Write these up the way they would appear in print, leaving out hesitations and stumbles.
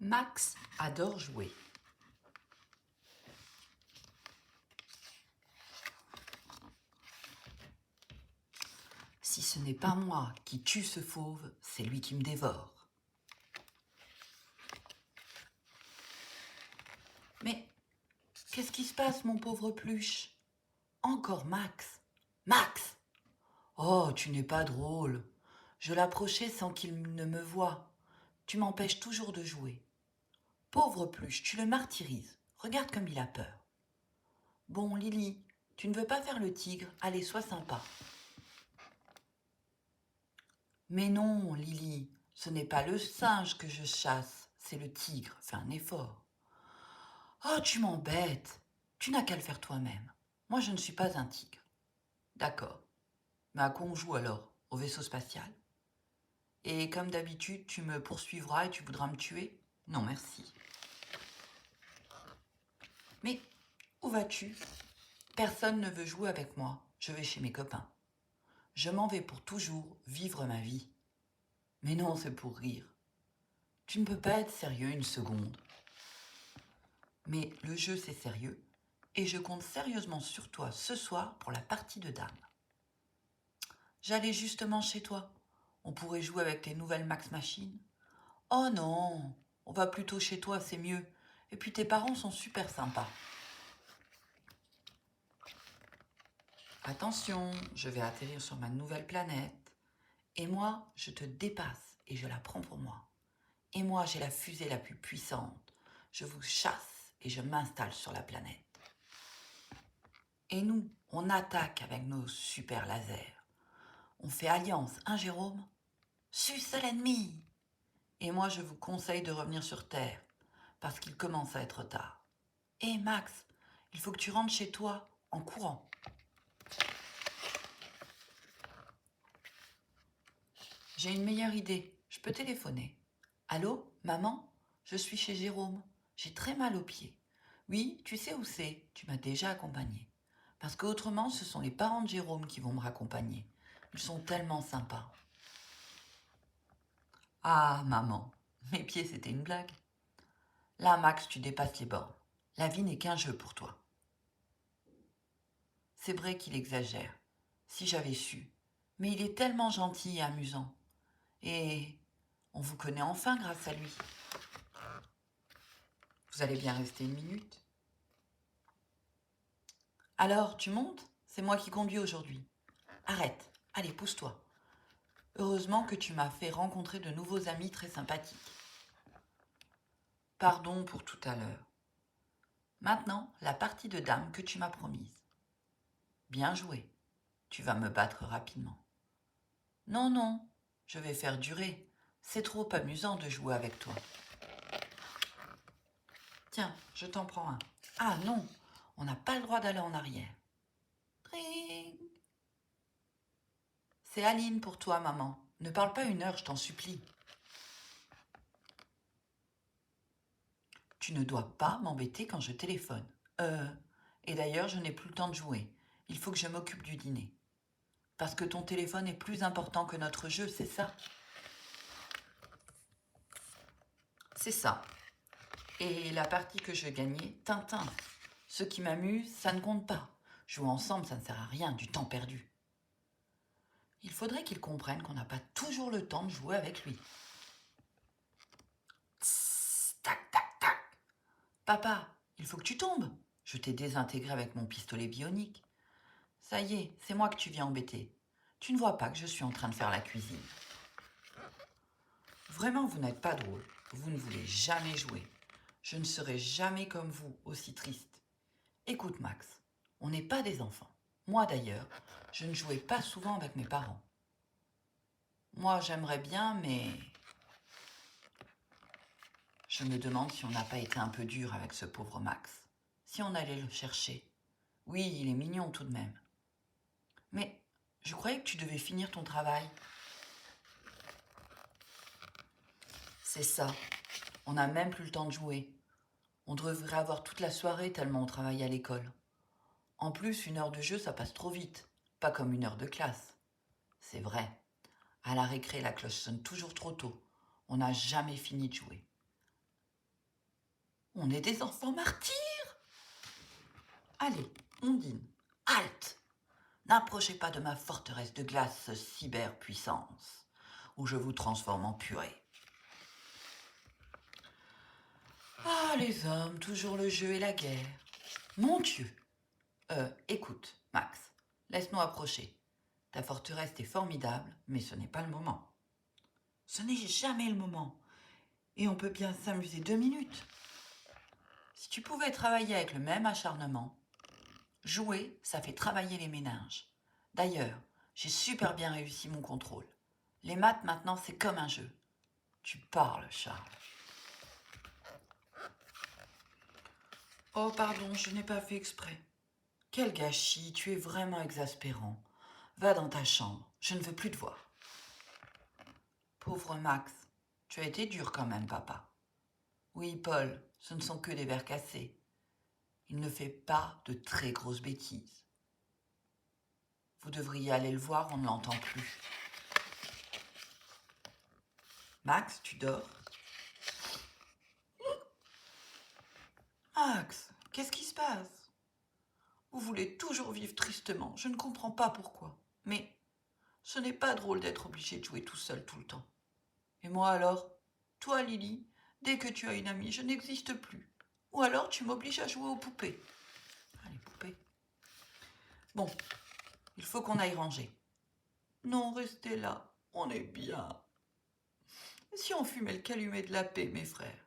Max adore jouer. Si ce n'est pas moi qui tue ce fauve, c'est lui qui me dévore. Mais qu'est-ce qui se passe, mon pauvre Pluche? Encore Max? Max! Oh, tu n'es pas drôle. Je l'approchais sans qu'il ne me voie. Tu m'empêches toujours de jouer. Pauvre Pluche, tu le martyrises. Regarde comme il a peur. Bon, Lily, tu ne veux pas faire le tigre? Allez, sois sympa. Mais non, Lily, ce n'est pas le singe que je chasse, c'est le tigre. Fais un effort. Oh, tu m'embêtes. Tu n'as qu'à le faire toi-même. Moi, je ne suis pas un tigre. D'accord. Mais à quoi on joue alors? Au vaisseau spatial? Et comme d'habitude, tu me poursuivras et tu voudras me tuer? Non, merci. Mais où vas-tu? Personne ne veut jouer avec moi. Je vais chez mes copains. Je m'en vais pour toujours vivre ma vie. Mais non, c'est pour rire. Tu ne peux pas être sérieux une seconde. Mais le jeu, c'est sérieux, et je compte sérieusement sur toi ce soir pour la partie de dames. J'allais justement chez toi. On pourrait jouer avec tes nouvelles Max Machines. Oh non, on va plutôt chez toi, c'est mieux. Et puis tes parents sont super sympas. Attention, je vais atterrir sur ma nouvelle planète. Et moi, je te dépasse et je la prends pour moi. Et moi, j'ai la fusée la plus puissante. Je vous chasse et je m'installe sur la planète. Et nous, on attaque avec nos super lasers. On fait alliance, hein Jérôme? Suce à l'ennemi! Et moi, je vous conseille de revenir sur Terre, parce qu'il commence à être tard. Hé Max, il faut que tu rentres chez toi, en courant. J'ai une meilleure idée, je peux téléphoner. Allô, maman? Je suis chez Jérôme. J'ai très mal aux pieds. Oui, tu sais où c'est? Tu m'as déjà accompagnée. Parce qu'autrement, ce sont les parents de Jérôme qui vont me raccompagner. Ils sont tellement sympas. Ah, maman, mes pieds, c'était une blague. Là, Max, tu dépasses les bornes. La vie n'est qu'un jeu pour toi. C'est vrai qu'il exagère. Si j'avais su. Mais il est tellement gentil et amusant. Et on vous connaît enfin grâce à lui. Vous allez bien rester une minute? Alors, tu montes? C'est moi qui conduis aujourd'hui. Arrête. Allez, pousse-toi. Heureusement que tu m'as fait rencontrer de nouveaux amis très sympathiques. Pardon pour tout à l'heure. Maintenant, la partie de dames que tu m'as promise. Bien joué. Tu vas me battre rapidement. Non, non, je vais faire durer. C'est trop amusant de jouer avec toi. Tiens, je t'en prends un. Ah non, on n'a pas le droit d'aller en arrière. Tring. C'est Aline pour toi, maman. Ne parle pas une heure, je t'en supplie. Tu ne dois pas m'embêter quand je téléphone. Et d'ailleurs, je n'ai plus le temps de jouer. Il faut que je m'occupe du dîner. Parce que ton téléphone est plus important que notre jeu, c'est ça? C'est ça. Et la partie que je gagnais, Tintin. Ce qui m'amuse, ça ne compte pas. Jouer ensemble, ça ne sert à rien, du temps perdu. Il faudrait qu'il comprenne qu'on n'a pas toujours le temps de jouer avec lui. Tss, tac, tac, tac. Papa, il faut que tu tombes. Je t'ai désintégré avec mon pistolet bionique. Ça y est, c'est moi que tu viens embêter. Tu ne vois pas que je suis en train de faire la cuisine. Vraiment, vous n'êtes pas drôle. Vous ne voulez jamais jouer. Je ne serai jamais comme vous, aussi triste. Écoute, Max, on n'est pas des enfants. Moi, d'ailleurs, je ne jouais pas souvent avec mes parents. Moi, j'aimerais bien, mais je me demande si on n'a pas été un peu dur avec ce pauvre Max. Si on allait le chercher. Oui, il est mignon tout de même. Mais je croyais que tu devais finir ton travail. C'est ça. On n'a même plus le temps de jouer. On devrait avoir toute la soirée tellement on travaille à l'école. En plus, 1 heure de jeu, ça passe trop vite. Pas comme 1 heure de classe. C'est vrai. À la récré, la cloche sonne toujours trop tôt. On n'a jamais fini de jouer. On est des enfants martyrs. Allez, Ondine, halte! N'approchez pas de ma forteresse de glace cyberpuissance, où je vous transforme en purée. Ah, les hommes, toujours le jeu et la guerre. Mon Dieu! Écoute, Max, laisse-nous approcher. Ta forteresse est formidable, mais ce n'est pas le moment. Ce n'est jamais le moment. Et on peut bien s'amuser 2 minutes. Si tu pouvais travailler avec le même acharnement, jouer, ça fait travailler les méninges. D'ailleurs, j'ai super bien réussi mon contrôle. Les maths, maintenant, c'est comme un jeu. Tu parles, Charles. Oh, pardon, je n'ai pas fait exprès. Quel gâchis, tu es vraiment exaspérant. Va dans ta chambre, je ne veux plus te voir. Pauvre Max, tu as été dur quand même, papa. Oui, Paul, ce ne sont que des verres cassés. Il ne fait pas de très grosses bêtises. Vous devriez aller le voir, on ne l'entend plus. Max, tu dors? Max, qu'est-ce qui se passe? Vous voulez toujours vivre tristement, je ne comprends pas pourquoi. Mais ce n'est pas drôle d'être obligé de jouer tout seul tout le temps. Et moi alors? Toi, Lily, dès que tu as une amie, je n'existe plus. Ou alors tu m'obliges à jouer aux poupées. Ah, les poupées. Bon, il faut qu'on aille ranger. Non, restez là, on est bien. Et si on fumait le calumet de la paix, mes frères?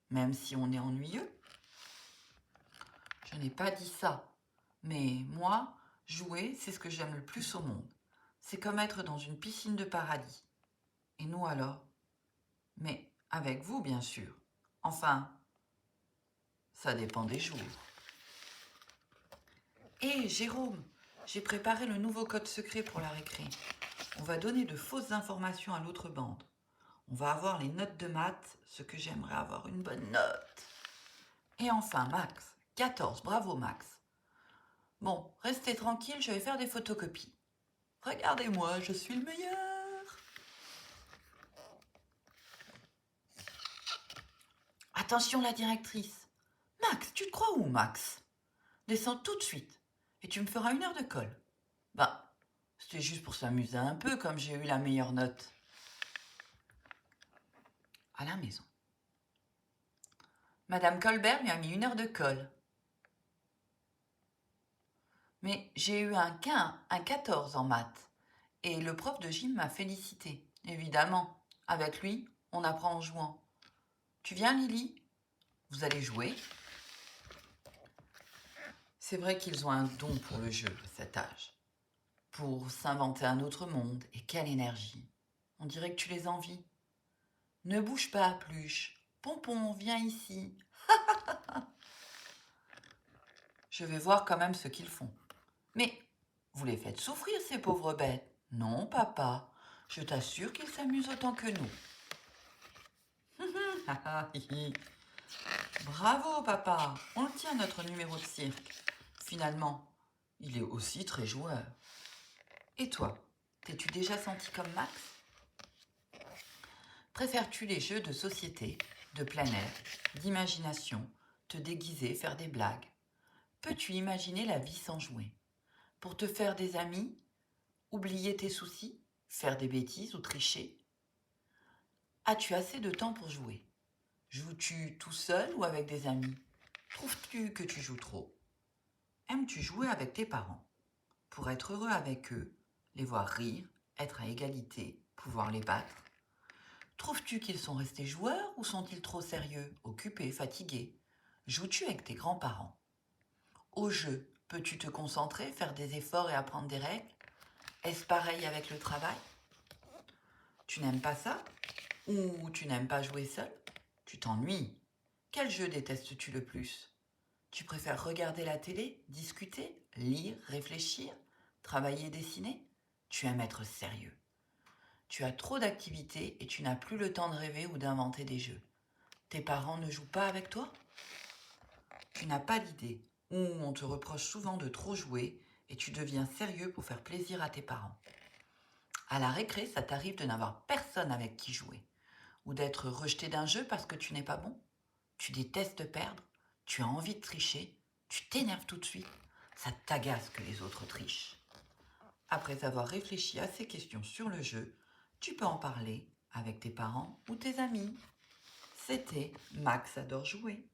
Même si on est ennuyeux? Je n'ai pas dit ça. Mais moi, jouer, c'est ce que j'aime le plus au monde. C'est comme être dans une piscine de paradis. Et nous alors? Mais avec vous, bien sûr. Enfin, ça dépend des jours. Hé, Jérôme, j'ai préparé le nouveau code secret pour la récré. On va donner de fausses informations à l'autre bande. On va avoir les notes de maths, ce que j'aimerais avoir une bonne note. Et enfin, Max, 14, bravo Max. Bon, restez tranquille, je vais faire des photocopies. Regardez-moi, je suis le meilleur. Attention la directrice. Max, tu te crois où, Max? Descends tout de suite et tu me feras 1 heure de colle. Ben, c'était juste pour s'amuser un peu comme j'ai eu la meilleure note. À la maison. Madame Colbert lui a mis 1 heure de colle. Mais j'ai eu un 14 en maths. Et le prof de gym m'a félicité. Évidemment, avec lui, on apprend en jouant. Tu viens, Lily? Vous allez jouer? C'est vrai qu'ils ont un don pour le jeu à cet âge. Pour s'inventer un autre monde. Et quelle énergie! On dirait que tu les envies. Ne bouge pas, Pluche. Pompon, viens ici. Je vais voir quand même ce qu'ils font. Mais vous les faites souffrir, ces pauvres bêtes. Non, papa, je t'assure qu'ils s'amusent autant que nous. Bravo, papa, on le tient notre numéro de cirque. Finalement, il est aussi très joueur. Et toi, t'es-tu déjà senti comme Max? Préfères-tu les jeux de société, de plein air, d'imagination, te déguiser, faire des blagues? Peux-tu imaginer la vie sans jouer? Pour te faire des amis, oublier tes soucis, faire des bêtises ou tricher? As-tu assez de temps pour jouer? Joues-tu tout seul ou avec des amis? Trouves-tu que tu joues trop? Aimes-tu jouer avec tes parents? Pour être heureux avec eux, les voir rire, être à égalité, pouvoir les battre? Trouves-tu qu'ils sont restés joueurs ou sont-ils trop sérieux, occupés, fatigués? Joues-tu avec tes grands-parents? Au jeu, peux-tu te concentrer, faire des efforts et apprendre des règles? Est-ce pareil avec le travail? Tu n'aimes pas ça? Ou tu n'aimes pas jouer seul? Tu t'ennuies. Quel jeu détestes-tu le plus? Tu préfères regarder la télé, discuter, lire, réfléchir, travailler, dessiner? Tu aimes être sérieux. Tu as trop d'activités et tu n'as plus le temps de rêver ou d'inventer des jeux. Tes parents ne jouent pas avec toi? Tu n'as pas d'idée, ou on te reproche souvent de trop jouer et tu deviens sérieux pour faire plaisir à tes parents. À la récré, ça t'arrive de n'avoir personne avec qui jouer, ou d'être rejeté d'un jeu parce que tu n'es pas bon? Tu détestes perdre, tu as envie de tricher, tu t'énerves tout de suite, ça t'agace que les autres trichent. Après avoir réfléchi à ces questions sur le jeu, tu peux en parler avec tes parents ou tes amis. C'était Max adore jouer.